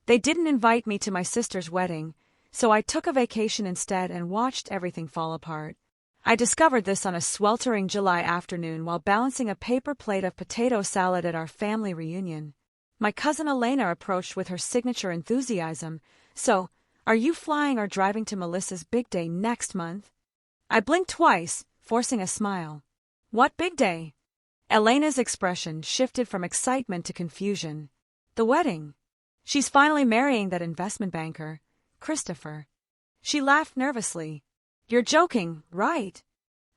They didn't invite me to my sister's wedding, so I took a vacation instead and watched everything fall apart. I discovered this on a sweltering July afternoon while balancing a paper plate of potato salad at our family reunion. My cousin Elena approached with her signature enthusiasm. "So, are you flying or driving to Melissa's big day next month?" I blinked twice, forcing a smile. "What big day?" Elena's expression shifted from excitement to confusion. "The wedding. She's finally marrying that investment banker, Christopher." She laughed nervously. "You're joking, right?"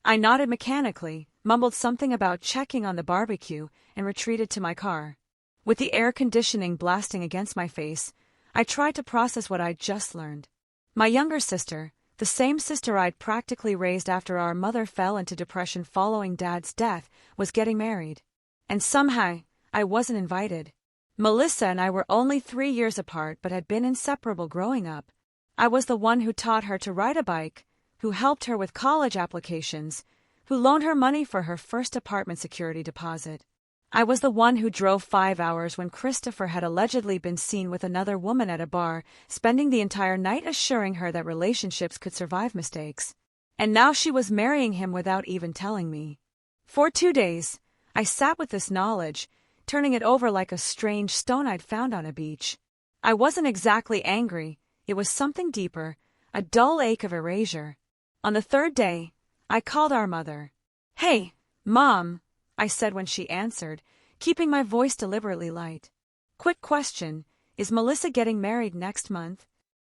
I nodded mechanically, mumbled something about checking on the barbecue, and retreated to my car. With the air conditioning blasting against my face, I tried to process what I'd just learned. My younger sister, the same sister I'd practically raised after our mother fell into depression following Dad's death, was getting married. And somehow, I wasn't invited. Melissa and I were only 3 years apart but had been inseparable growing up. I was the one who taught her to ride a bike, who helped her with college applications, who loaned her money for her first apartment security deposit. I was the one who drove 5 hours when Christopher had allegedly been seen with another woman at a bar, spending the entire night assuring her that relationships could survive mistakes. And now she was marrying him without even telling me. For 2 days, I sat with this knowledge, turning it over like a strange stone I'd found on a beach. I wasn't exactly angry, it was something deeper, a dull ache of erasure. On the 3rd day, I called our mother. "Hey, Mom," I said when she answered, keeping my voice deliberately light. "Quick question, is Melissa getting married next month?"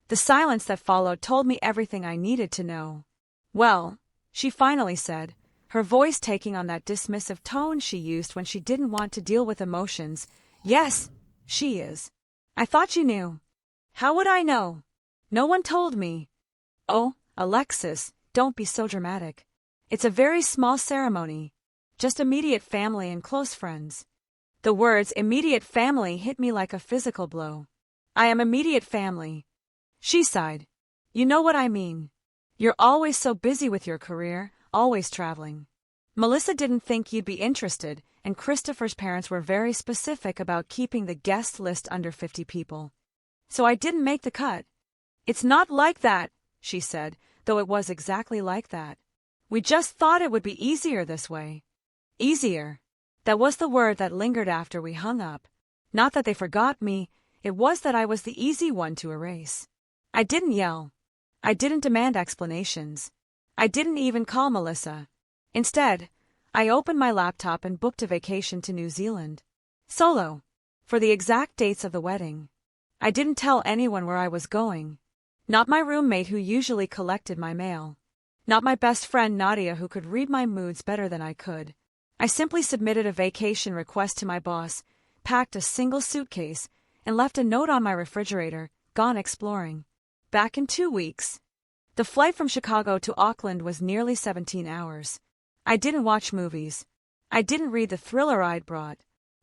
The silence that followed told me everything I needed to know. "Well," she finally said, her voice taking on that dismissive tone she used when she didn't want to deal with emotions, "yes, she is." "I thought you knew." "How would I know? No one told me." "Oh, Alexis, don't be so dramatic. It's a very small ceremony. Just immediate family and close friends." The words immediate family hit me like a physical blow. "I am immediate family." She sighed. "You know what I mean. You're always so busy with your career, always traveling. Melissa didn't think you'd be interested, and Christopher's parents were very specific about keeping the guest list under 50 people. So I didn't make the cut." "It's not like that," she said, though it was exactly like that. "We just thought it would be easier this way." Easier. That was the word that lingered after we hung up. Not that they forgot me, it was that I was the easy one to erase. I didn't yell. I didn't demand explanations. I didn't even call Melissa. Instead, I opened my laptop and booked a vacation to New Zealand. Solo. For the exact dates of the wedding. I didn't tell anyone where I was going. Not my roommate who usually collected my mail. Not my best friend Nadia who could read my moods better than I could. I simply submitted a vacation request to my boss, packed a single suitcase, and left a note on my refrigerator, "Gone exploring. Back in 2 weeks." The flight from Chicago to Auckland was nearly 17 hours. I didn't watch movies. I didn't read the thriller I'd brought.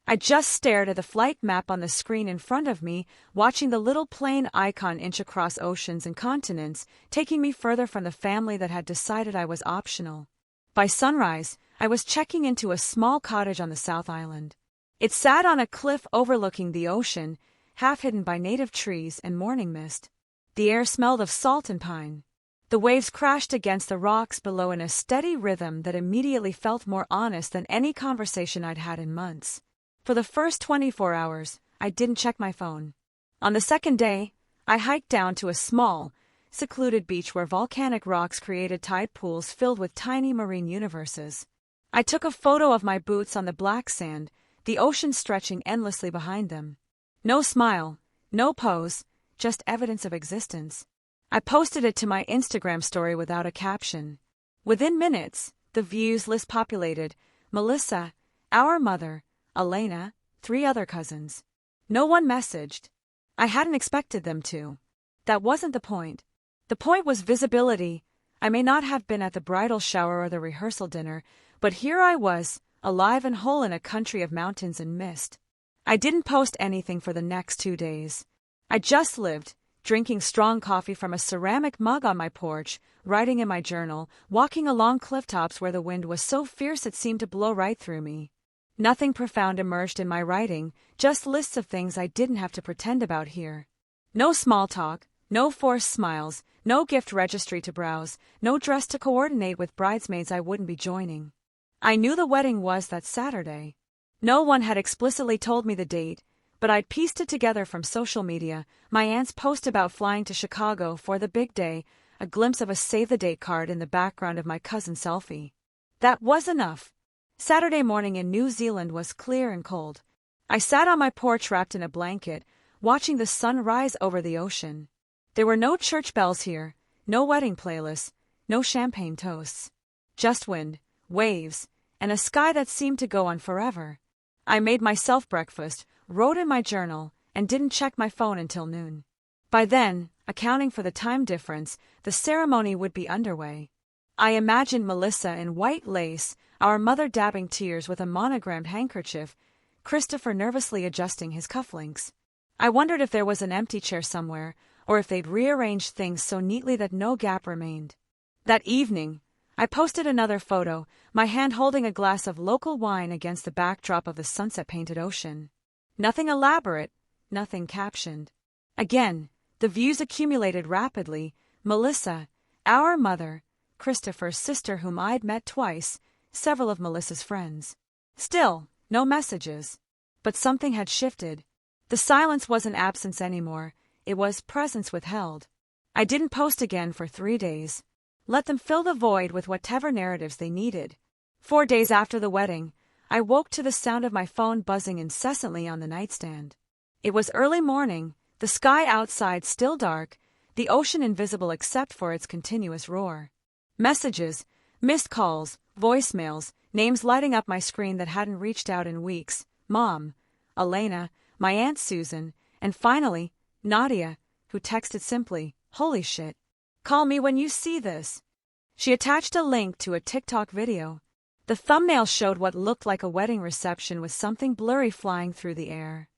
I just stared at the flight map on the screen in front of me, watching the little plane icon inch across oceans and continents, taking me further from the family that had decided I was optional. By sunrise, I was checking into a small cottage on the South Island. It sat on a cliff overlooking the ocean, half hidden by native trees and morning mist. The air smelled of salt and pine. The waves crashed against the rocks below in a steady rhythm that immediately felt more honest than any conversation I'd had in months. For the first 24 hours, I didn't check my phone. On the 2nd day, I hiked down to a small, secluded beach where volcanic rocks created tide pools filled with tiny marine universes. I took a photo of my boots on the black sand, the ocean stretching endlessly behind them. No smile, no pose, just evidence of existence. I posted it to my Instagram story without a caption. Within minutes, the views list populated: Melissa, our mother, Elena, 3 other cousins. No one messaged. I hadn't expected them to. That wasn't the point. The point was visibility. I may not have been at the bridal shower or the rehearsal dinner, but here I was, alive and whole in a country of mountains and mist. I didn't post anything for the next 2 days. I just lived, drinking strong coffee from a ceramic mug on my porch, writing in my journal, walking along clifftops where the wind was so fierce it seemed to blow right through me. Nothing profound emerged in my writing, just lists of things I didn't have to pretend about here. No small talk, no forced smiles, no gift registry to browse, no dress to coordinate with bridesmaids I wouldn't be joining. I knew the wedding was that Saturday. No one had explicitly told me the date, but I'd pieced it together from social media, my aunt's post about flying to Chicago for the big day, a glimpse of a save-the-date card in the background of my cousin's selfie. That was enough. Saturday morning in New Zealand was clear and cold. I sat on my porch wrapped in a blanket, watching the sun rise over the ocean. There were no church bells here, no wedding playlists, no champagne toasts. Just wind, waves, and a sky that seemed to go on forever. I made myself breakfast, wrote in my journal, and didn't check my phone until noon. By then, accounting for the time difference, the ceremony would be underway. I imagined Melissa in white lace, our mother dabbing tears with a monogrammed handkerchief, Christopher nervously adjusting his cufflinks. I wondered if there was an empty chair somewhere, or if they'd rearranged things so neatly that no gap remained. That evening, I posted another photo, my hand holding a glass of local wine against the backdrop of the sunset-painted ocean. Nothing elaborate, nothing captioned. Again, the views accumulated rapidly. Melissa, our mother, Christopher's sister whom I'd met twice, several of Melissa's friends. Still, no messages. But something had shifted. The silence wasn't absence anymore, it was presence withheld. I didn't post again for 3 days. Let them fill the void with whatever narratives they needed. 4 days after the wedding, I woke to the sound of my phone buzzing incessantly on the nightstand. It was early morning, the sky outside still dark, the ocean invisible except for its continuous roar. Messages, missed calls, voicemails, names lighting up my screen that hadn't reached out in weeks. Mom, Elena, my Aunt Susan, and finally, Nadia, who texted simply, "Holy shit. Call me when you see this." She attached a link to a TikTok video. The thumbnail showed what looked like a wedding reception with something blurry flying through the air.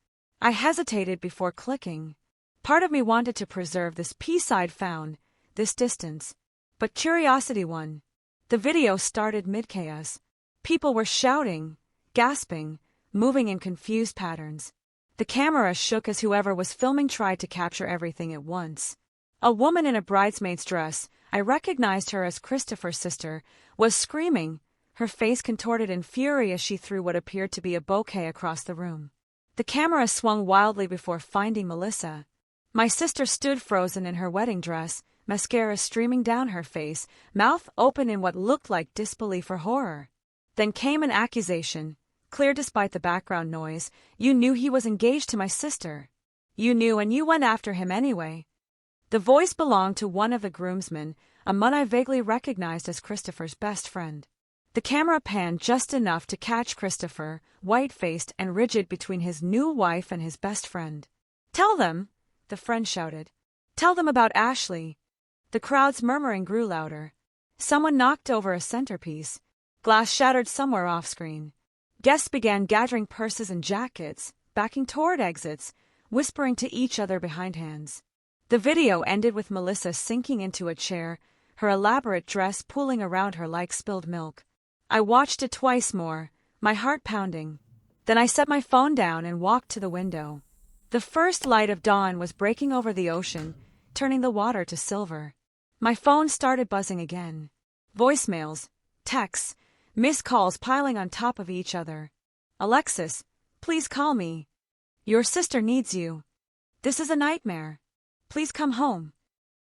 I hesitated before clicking. Part of me wanted to preserve this peace I'd found, this distance. But curiosity won. The video started mid-chaos. People were shouting, gasping, moving in confused patterns. The camera shook as whoever was filming tried to capture everything at once. A woman in a bridesmaid's dress, I recognized her as Christopher's sister, was screaming, her face contorted in fury as she threw what appeared to be a bouquet across the room. The camera swung wildly before finding Melissa. My sister stood frozen in her wedding dress, mascara streaming down her face, mouth open in what looked like disbelief or horror. Then came an accusation, clear despite the background noise. "You knew he was engaged to my sister. You knew and you went after him anyway." The voice belonged to one of the groomsmen, a man I vaguely recognized as Christopher's best friend. The camera panned just enough to catch Christopher, white-faced and rigid between his new wife and his best friend. "Tell them," the friend shouted. "Tell them about Ashley." The crowd's murmuring grew louder. Someone knocked over a centerpiece. Glass shattered somewhere off-screen. Guests began gathering purses and jackets, backing toward exits, whispering to each other behind hands. The video ended with Melissa sinking into a chair, her elaborate dress pooling around her like spilled milk. I watched it twice more, my heart pounding. Then I set my phone down and walked to the window. The first light of dawn was breaking over the ocean, turning the water to silver. My phone started buzzing again. Voicemails, texts, missed calls piling on top of each other. "Alexis, please call me. Your sister needs you. This is a nightmare. Please come home."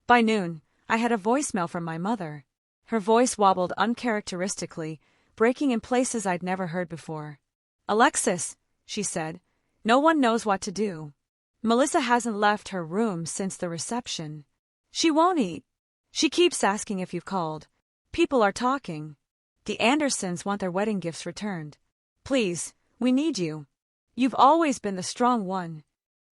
By noon, I had a voicemail from my mother. Her voice wobbled uncharacteristically, breaking in places I'd never heard before. "Alexis," she said, "no one knows what to do. Melissa hasn't left her room since the reception. She won't eat. She keeps asking if you've called. People are talking. The Andersons want their wedding gifts returned. Please, we need you. You've always been the strong one."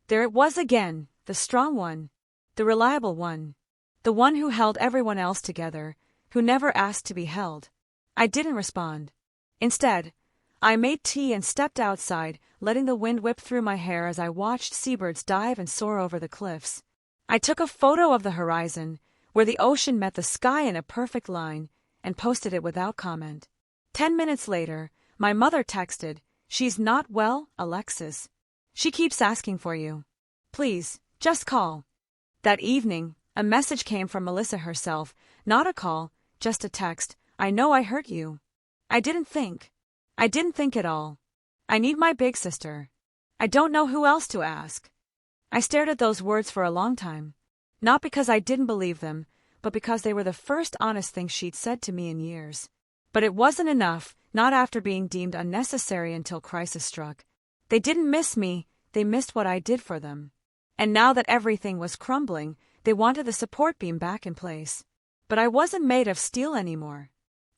There it was again, the strong one. The reliable one. The one who held everyone else together, who never asked to be held. I didn't respond. Instead, I made tea and stepped outside, letting the wind whip through my hair as I watched seabirds dive and soar over the cliffs. I took a photo of the horizon, where the ocean met the sky in a perfect line, and posted it without comment. 10 minutes later, my mother texted, "She's not well, Alexis. She keeps asking for you. Please, Just call. That evening, a message came from Melissa herself, not a call, just a text. I know I hurt you. I didn't think. I didn't think at all. I need my big sister. I don't know who else to ask. I stared at those words for a long time. Not because I didn't believe them, but because they were the first honest thing she'd said to me in years. But it wasn't enough, not after being deemed unnecessary until crisis struck. They didn't miss me, they missed what I did for them. And now that everything was crumbling, they wanted the support beam back in place. But I wasn't made of steel anymore.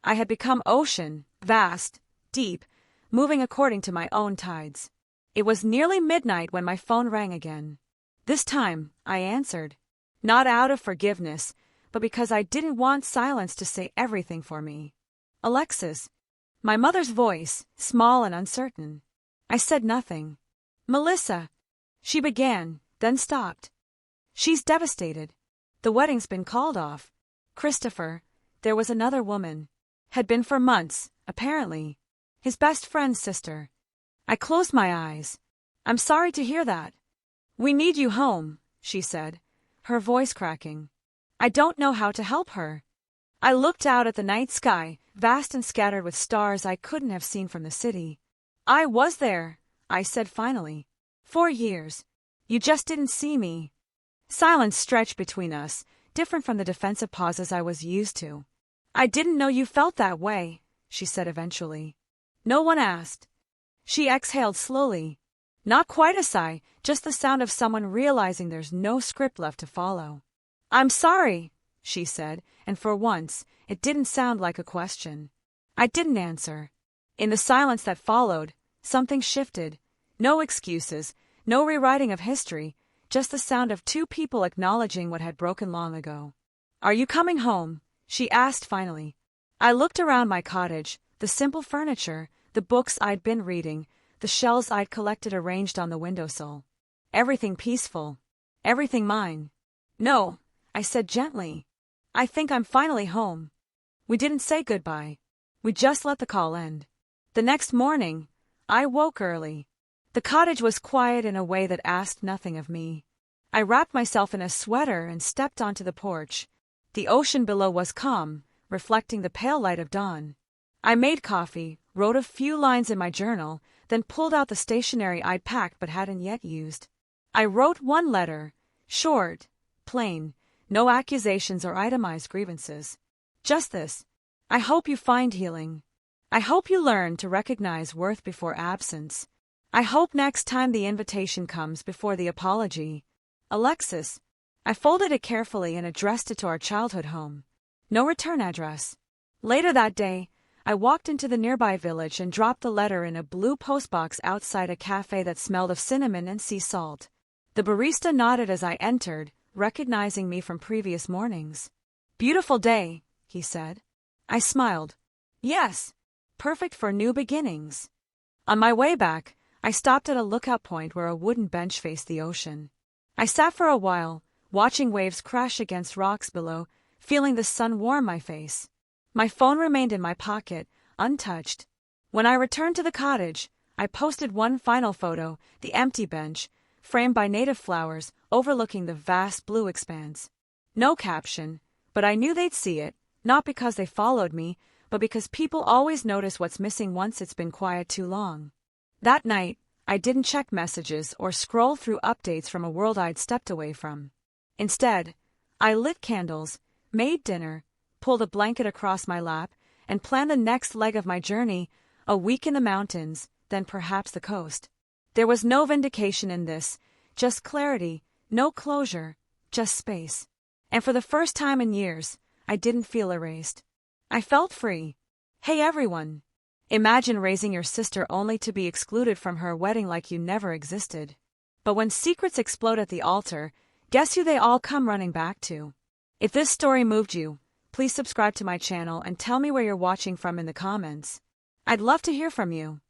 I had become ocean, vast, deep, moving according to my own tides. It was nearly midnight when my phone rang again. This time, I answered. Not out of forgiveness, but because I didn't want silence to say everything for me. Alexis. My mother's voice, small and uncertain. I said nothing. Melissa. She began, then stopped. She's devastated. The wedding's been called off. Christopher, there was another woman. Had been for months, apparently. His best friend's sister. I closed my eyes. I'm sorry to hear that. We need you home, she said, her voice cracking. I don't know how to help her. I looked out at the night sky, vast and scattered with stars I couldn't have seen from the city. I was there, I said finally. 4 years. You just didn't see me. Silence stretched between us, different from the defensive pauses I was used to. I didn't know you felt that way, she said eventually. No one asked. She exhaled slowly. Not quite a sigh, just the sound of someone realizing there's no script left to follow. I'm sorry, she said, and for once, it didn't sound like a question. I didn't answer. In the silence that followed, something shifted. No excuses, no rewriting of history, just the sound of two people acknowledging what had broken long ago. Are you coming home? She asked finally. I looked around my cottage, the simple furniture, the books I'd been reading, the shells I'd collected arranged on the windowsill. Everything peaceful. Everything mine. No, I said gently. I think I'm finally home. We didn't say goodbye. We just let the call end. The next morning, I woke early. The cottage was quiet in a way that asked nothing of me. I wrapped myself in a sweater and stepped onto the porch. The ocean below was calm, reflecting the pale light of dawn. I made coffee, wrote a few lines in my journal, then pulled out the stationery I'd packed but hadn't yet used. I wrote one letter, short, plain, no accusations or itemized grievances. Just this. I hope you find healing. I hope you learn to recognize worth before absence. I hope next time the invitation comes before the apology. Alexis. I folded it carefully and addressed it to our childhood home. No return address. Later that day, I walked into the nearby village and dropped the letter in a blue postbox outside a cafe that smelled of cinnamon and sea salt. The barista nodded as I entered, recognizing me from previous mornings. Beautiful day, he said. I smiled. Yes, perfect for new beginnings. On my way back, I stopped at a lookout point where a wooden bench faced the ocean. I sat for a while, watching waves crash against rocks below, feeling the sun warm my face. My phone remained in my pocket, untouched. When I returned to the cottage, I posted one final photo, the empty bench, framed by native flowers, overlooking the vast blue expanse. No caption, but I knew they'd see it, not because they followed me, but because people always notice what's missing once it's been quiet too long. That night, I didn't check messages or scroll through updates from a world I'd stepped away from. Instead, I lit candles, made dinner, pulled a blanket across my lap, and planned the next leg of my journey, a week in the mountains, then perhaps the coast. There was no vindication in this, just clarity, no closure, just space. And for the first time in years, I didn't feel erased. I felt free. Hey everyone! Imagine raising your sister only to be excluded from her wedding like you never existed. But when secrets explode at the altar, guess who they all come running back to? If this story moved you, please subscribe to my channel and tell me where you're watching from in the comments. I'd love to hear from you.